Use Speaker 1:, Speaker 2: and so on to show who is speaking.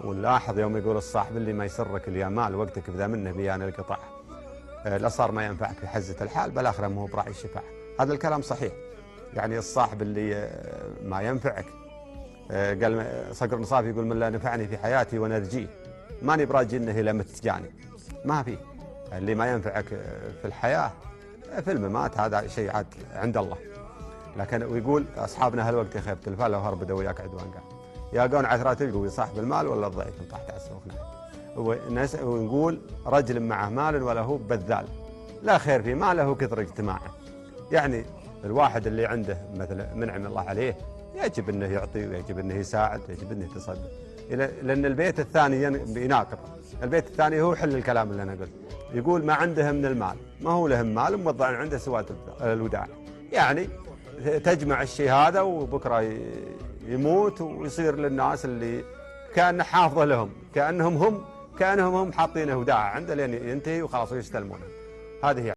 Speaker 1: ونلاحظ يوم يقول الصاحب اللي ما يسرك اليمال وقتك بذا منه بيان القطع، لا صار ما ينفعك في حزة الحال بالآخرة ما هو براعي الشفاعة. هذا الكلام صحيح. يعني الصاحب اللي ما ينفعك، قال صقر نصافي يقول من لا نفعني في حياتي ونرجيه ماني براجي انه الى متجاني. ما في اللي ما ينفعك في الحياة في الممات هذا شيء عاد عند الله. لكن ويقول اصحابنا هالوقت يخيب تلفان لو هرب وياك عدوان قال يلقون عثرات القوي صاحب المال ولا الضعيف طاحت على السوق. ونقول رجل معه مال ولا هو بذال لا خير في ماله كثر اجتماعه. يعني الواحد اللي عنده مثل منعم الله عليه يجب انه يعطي ويجب انه يساعد ويجب انه يتصدق، لان البيت الثاني يناقض. البيت الثاني هو حل الكلام اللي انا قلت، يقول ما عنده من المال، ما هو لهم مال موضع عنده سواد الوداع. يعني تجمع الشيء هذا وبكره يموت ويصير للناس اللي كان حافظه لهم كانهم هم حاطينه وداع عنده لين ينتهي وخلاص ويستلمونه. هذه